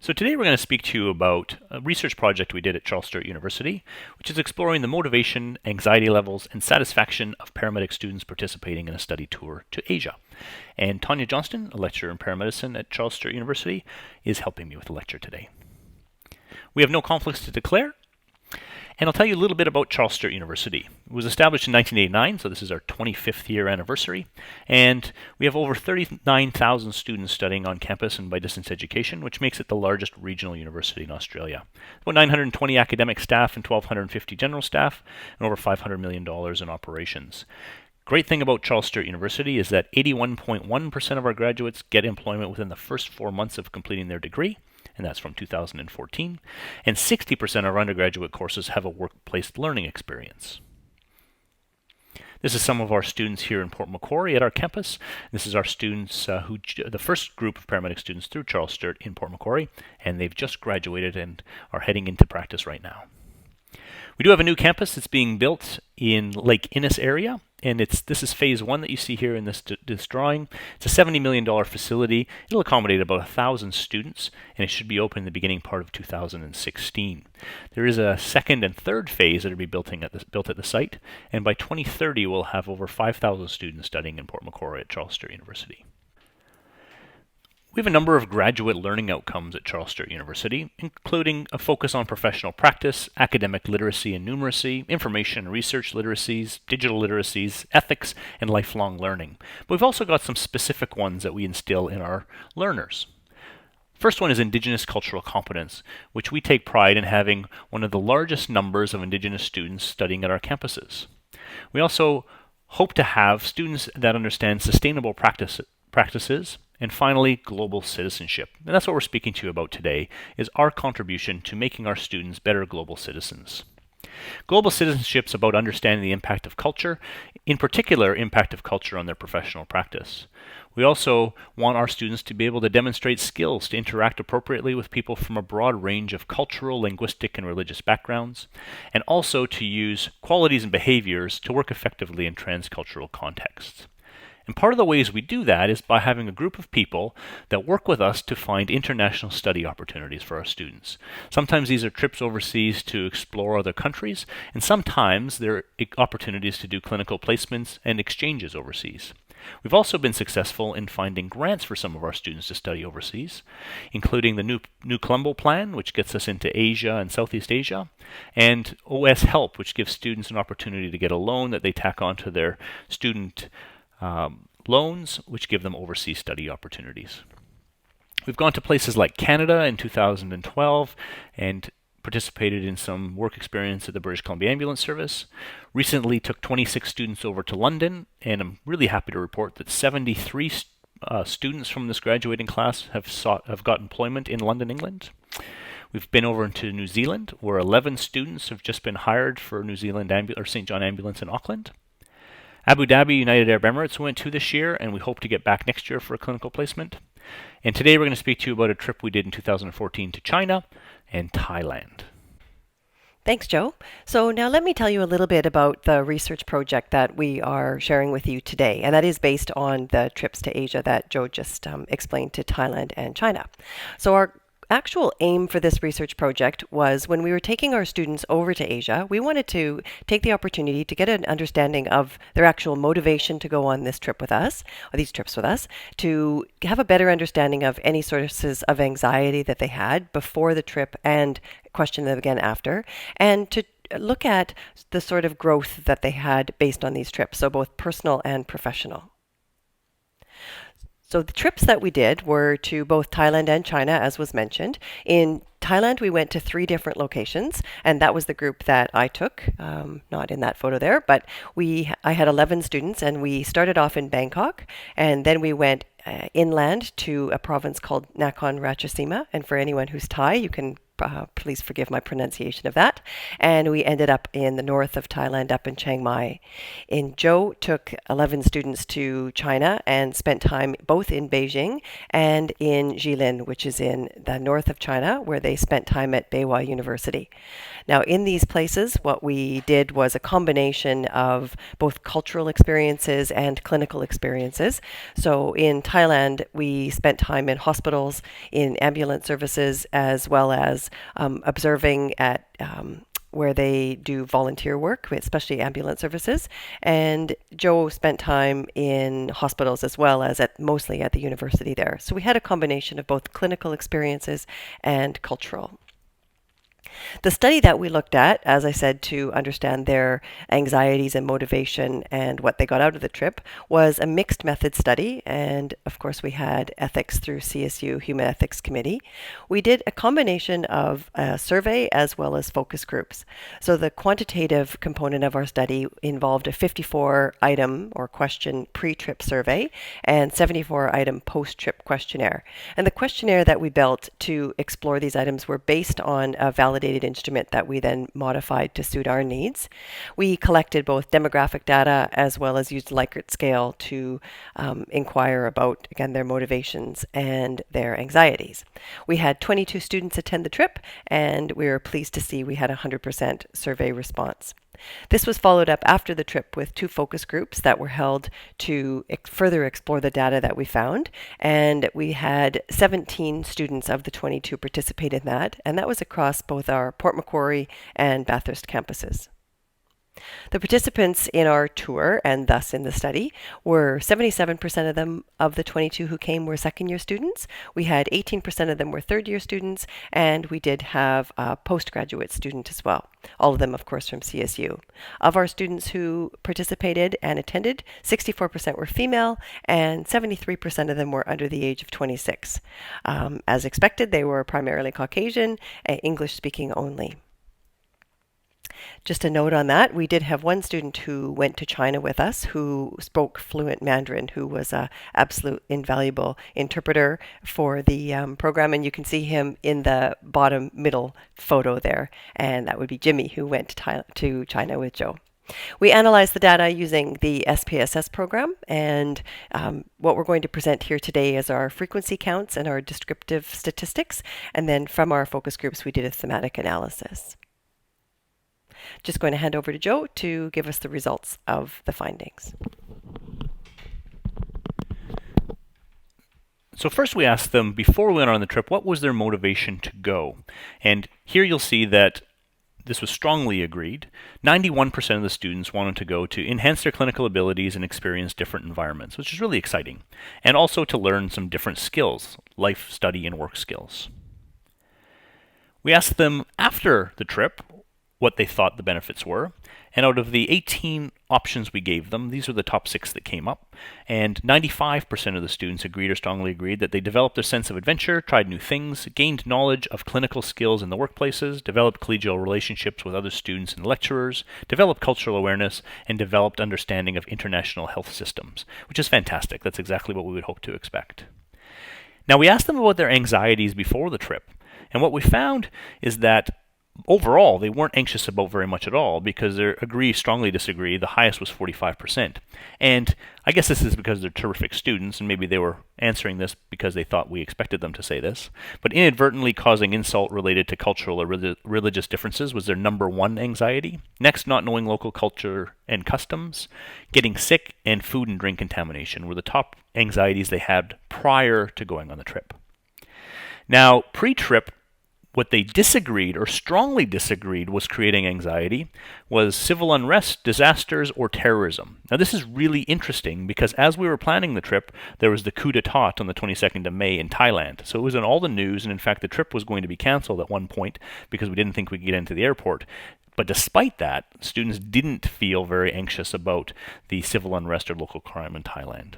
So today we're going to speak to you about a research project we did at Charles Sturt University, which is exploring the motivation, anxiety levels, and satisfaction of paramedic students participating in a study tour to Asia. And Tania Johnston, a lecturer in paramedicine at Charles Sturt University, is helping me with the lecture today. We have no conflicts to declare, and I'll tell you a little bit about Charles Sturt University. It was established in 1989, so this is our 25th year anniversary, and we have over 39,000 students studying on campus and by distance education, which makes it the largest regional university in Australia. About 920 academic staff and 1,250 general staff, and over $500 million in operations. Great thing about Charles Sturt University is that 81.1% of our graduates get employment within the first 4 months of completing their degree, and that's from 2014, and 60% of our undergraduate courses have a workplace learning experience. This is some of our students here in Port Macquarie at our campus. This is our students, the first group of paramedic students through Charles Sturt in Port Macquarie, and they've just graduated and are heading into practice right now. We do have a new campus that's being built in Lake Innes area, and this is phase one that you see here in this drawing. It's a $70 million facility. It'll accommodate about 1,000 students, and it should be open in the beginning part of 2016. There is a second and third phase that will be built at the site, and by 2030 we'll have over 5,000 students studying in Port Macquarie at Charles Sturt University. We have a number of graduate learning outcomes at Charles Sturt University, including a focus on professional practice, academic literacy and numeracy, information and research literacies, digital literacies, ethics, and lifelong learning. But we've also got some specific ones that we instill in our learners. First one is Indigenous cultural competence, which we take pride in having one of the largest numbers of Indigenous students studying at our campuses. We also hope to have students that understand sustainable practices, and finally, global citizenship. And that's what we're speaking to you about today, is our contribution to making our students better global citizens. Global citizenship is about understanding the impact of culture, in particular, impact of culture on their professional practice. We also want our students to be able to demonstrate skills to interact appropriately with people from a broad range of cultural, linguistic, and religious backgrounds, and also to use qualities and behaviors to work effectively in transcultural contexts. And part of the ways we do that is by having a group of people that work with us to find international study opportunities for our students. Sometimes these are trips overseas to explore other countries, and sometimes they're opportunities to do clinical placements and exchanges overseas. We've also been successful in finding grants for some of our students to study overseas, including the New Colombo Plan, which gets us into Asia and Southeast Asia, and OS Help, which gives students an opportunity to get a loan that they tack onto their student loans, which give them overseas study opportunities. We've gone to places like Canada in 2012 and participated in some work experience at the British Columbia Ambulance Service. Recently took 26 students over to London, and I'm really happy to report that 73 students from this graduating class have got employment in London, England. We've been over into New Zealand, where 11 students have just been hired for New Zealand St. John Ambulance in Auckland. Abu Dhabi, United Arab Emirates went to this year, and we hope to get back next year for a clinical placement. And today we're going to speak to you about a trip we did in 2014 to China and Thailand. Thanks, Joe. So now let me tell you a little bit about the research project that we are sharing with you today, and that is based on the trips to Asia that Joe just explained to Thailand and China. So our actual aim for this research project was when we were taking our students over to Asia, we wanted to take the opportunity to get an understanding of their actual motivation to go on this trip with us, or these trips with us, to have a better understanding of any sources of anxiety that they had before the trip and question them again after, and to look at the sort of growth that they had based on these trips, so both personal and professional. So the trips that we did were to both Thailand and China, as was mentioned. In Thailand, we went to 3 different locations, and that was the group that I took, not in that photo there, but I had 11 students, and we started off in Bangkok, and then we went inland to a province called Nakhon Ratchasima, and for anyone who's Thai, you can Please forgive my pronunciation of that. And we ended up in the north of Thailand, up in Chiang Mai. Joe took 11 students to China and spent time both in Beijing and in Jilin, which is in the north of China, where they spent time at Beihua University. Now, in these places, what we did was a combination of both cultural experiences and clinical experiences. So in Thailand, we spent time in hospitals, in ambulance services, as well as observing at where they do volunteer work, especially ambulance services. And Joe spent time in hospitals as well as mostly at the university there. So we had a combination of both clinical experiences and cultural. The study that we looked at, as I said, to understand their anxieties and motivation and what they got out of the trip, was a mixed method study. And of course, we had ethics through CSU Human Ethics Committee. We did a combination of a survey as well as focus groups. So the quantitative component of our study involved a 54-item or question pre-trip survey and 74-item post-trip questionnaire. And the questionnaire that we built to explore these items were based on a validated instrument that we then modified to suit our needs. We collected both demographic data as well as used Likert scale to inquire about, again, their motivations and their anxieties. We had 22 students attend the trip, and we were pleased to see we had 100% survey response. This was followed up after the trip with 2 focus groups that were held to further explore the data that we found. And we had 17 students of the 22 participate in that. And that was across both our Port Macquarie and Bathurst campuses. The participants in our tour, and thus in the study, were 77% of them, of the 22 who came, were second-year students. We had 18% of them were third-year students, and we did have a postgraduate student as well. All of them, of course, from CSU. Of our students who participated and attended, 64% were female, and 73% of them were under the age of 26. As expected, they were primarily Caucasian, English-speaking only. Just a note on that, we did have one student who went to China with us who spoke fluent Mandarin, who was an absolute invaluable interpreter for the program. And you can see him in the bottom middle photo there. And that would be Jimmy, who went to China with Joe. We analyzed the data using the SPSS program, and what we're going to present here today is our frequency counts and our descriptive statistics. And then from our focus groups, we did a thematic analysis. Just going to hand over to Joe to give us the results of the findings. So first we asked them, before we went on the trip, what was their motivation to go? And here you'll see that this was strongly agreed. 91% of the students wanted to go to enhance their clinical abilities and experience different environments, which is really exciting. And also to learn some different skills, life, study, and work skills. We asked them after the trip what they thought the benefits were. And out of the 18 options we gave them, these were the top 6 that came up. And 95% of the students agreed or strongly agreed that they developed a sense of adventure, tried new things, gained knowledge of clinical skills in the workplaces, developed collegial relationships with other students and lecturers, developed cultural awareness, and developed understanding of international health systems, which is fantastic. That's exactly what we would hope to expect. Now, we asked them about their anxieties before the trip. And what we found is that overall, they weren't anxious about very much at all because their agree, strongly disagree, the highest was 45%. And I guess this is because they're terrific students, and maybe they were answering this because they thought we expected them to say this. But inadvertently causing insult related to cultural or religious differences was their number 1 anxiety. Next, not knowing local culture and customs. Getting sick, and food and drink contamination were the top anxieties they had prior to going on the trip. Now, pre-trip, what they disagreed or strongly disagreed was creating anxiety was civil unrest, disasters, or terrorism. Now this is really interesting because as we were planning the trip, there was the coup d'etat on the 22nd of May in Thailand. So it was in all the news, and in fact the trip was going to be cancelled at one point because we didn't think we could get into the airport. But despite that, students didn't feel very anxious about the civil unrest or local crime in Thailand.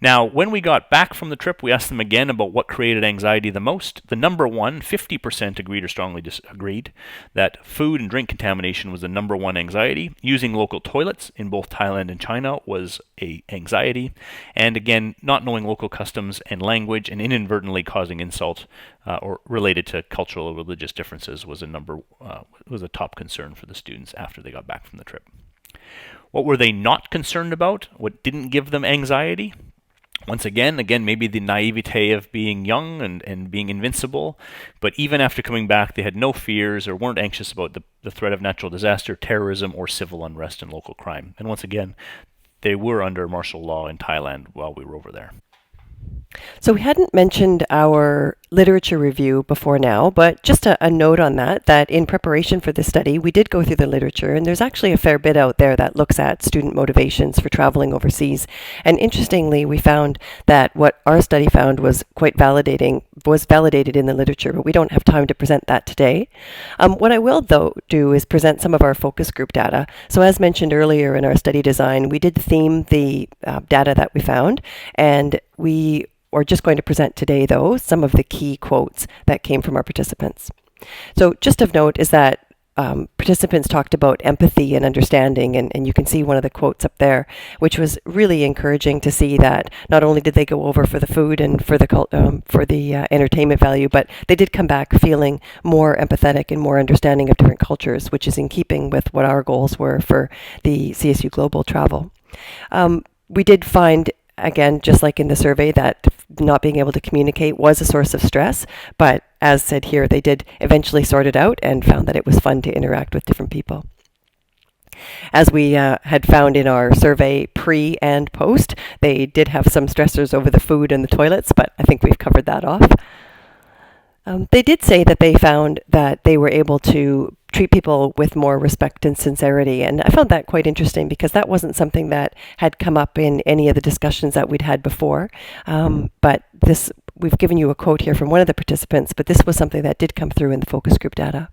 Now, when we got back from the trip, we asked them again about what created anxiety the most. The number one, 50% agreed or strongly disagreed that food and drink contamination was the number one anxiety. Using local toilets in both Thailand and China was a anxiety. And again, not knowing local customs and language and inadvertently causing insult or related to cultural or religious differences was a top concern for the students after they got back from the trip. What were they not concerned about? What didn't give them anxiety? Once again, maybe the naivete of being young and being invincible, but even after coming back, they had no fears or weren't anxious about the threat of natural disaster, terrorism, or civil unrest and local crime. And once again, they were under martial law in Thailand while we were over there. So we hadn't mentioned our literature review before now, but just a note on that in preparation for this study, we did go through the literature, and there's actually a fair bit out there that looks at student motivations for traveling overseas. And interestingly, we found that what our study found was validated in the literature, but we don't have time to present that today. What I will, though, do is present some of our focus group data. So as mentioned earlier in our study design, we did theme the data that we found, and we are just going to present today, though, some of the key quotes that came from our participants. So just of note is that participants talked about empathy and understanding, and you can see one of the quotes up there, which was really encouraging to see that not only did they go over for the food and for the entertainment value, but they did come back feeling more empathetic and more understanding of different cultures, which is in keeping with what our goals were for the CSU Global travel. We did find, again, just like in the survey, that not being able to communicate was a source of stress, but as said here, they did eventually sort it out and found that it was fun to interact with different people. As we had found in our survey pre and post, they did have some stressors over the food and the toilets, but I think we've covered that off. They did say that they found that they were able to treat people with more respect and sincerity. And I found that quite interesting because that wasn't something that had come up in any of the discussions that we'd had before. But we've given you a quote here from one of the participants, but this was something that did come through in the focus group data.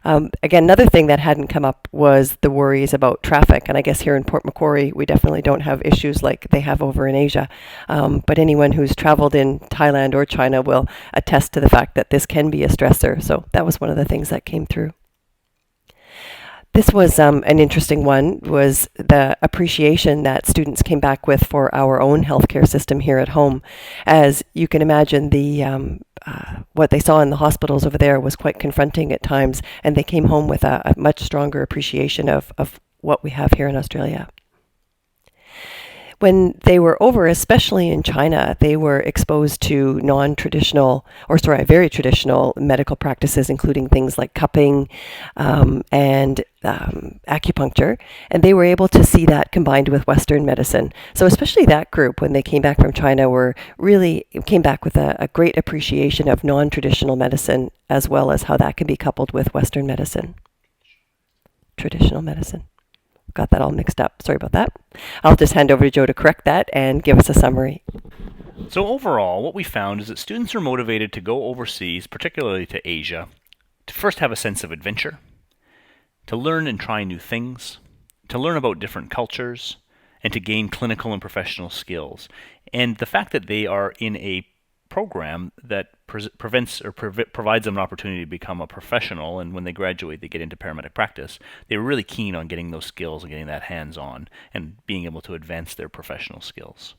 Again, another thing that hadn't come up was the worries about traffic. And I guess here in Port Macquarie, we definitely don't have issues like they have over in Asia. But anyone who's traveled in Thailand or China will attest to the fact that this can be a stressor. So that was one of the things that came through. This was an interesting one, was the appreciation that students came back with for our own healthcare system here at home. As you can imagine, what they saw in the hospitals over there was quite confronting at times, and they came home with a much stronger appreciation of what we have here in Australia. When they were over, especially in China, they were exposed to very traditional medical practices, including things like cupping and acupuncture, and they were able to see that combined with Western medicine. So especially that group, when they came back from China, came back with a great appreciation of non-traditional medicine, as well as how that can be coupled with Western medicine. Traditional medicine. Got that all mixed up. Sorry about that. I'll just hand over to Joe to correct that and give us a summary. So overall, what we found is that students are motivated to go overseas, particularly to Asia, to first have a sense of adventure, to learn and try new things, to learn about different cultures, and to gain clinical and professional skills. And the fact that they are in a program that provides them an opportunity to become a professional, and when they graduate they get into paramedic practice, they were really keen on getting those skills and getting that hands-on and being able to advance their professional skills.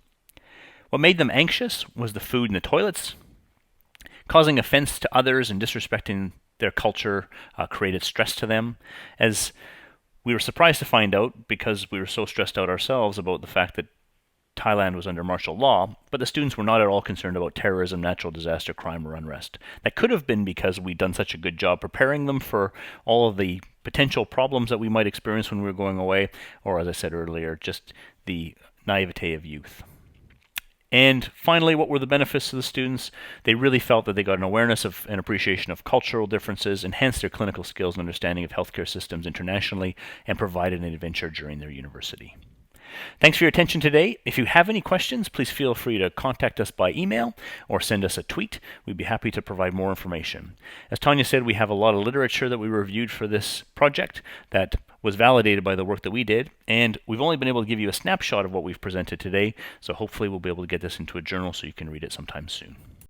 What made them anxious was the food and the toilets. Causing offense to others and disrespecting their culture created stress to them, as we were surprised to find out, because we were so stressed out ourselves about the fact that Thailand was under martial law, but the students were not at all concerned about terrorism, natural disaster, crime, or unrest. That could have been because we'd done such a good job preparing them for all of the potential problems that we might experience when we were going away, or as I said earlier, just the naivete of youth. And finally, what were the benefits to the students? They really felt that they got an awareness of and appreciation of cultural differences, enhanced their clinical skills and understanding of healthcare systems internationally, and provided an adventure during their university. Thanks for your attention today. If you have any questions, please feel free to contact us by email or send us a tweet. We'd be happy to provide more information. As Tania said, we have a lot of literature that we reviewed for this project that was validated by the work that we did, and we've only been able to give you a snapshot of what we've presented today, so hopefully we'll be able to get this into a journal so you can read it sometime soon.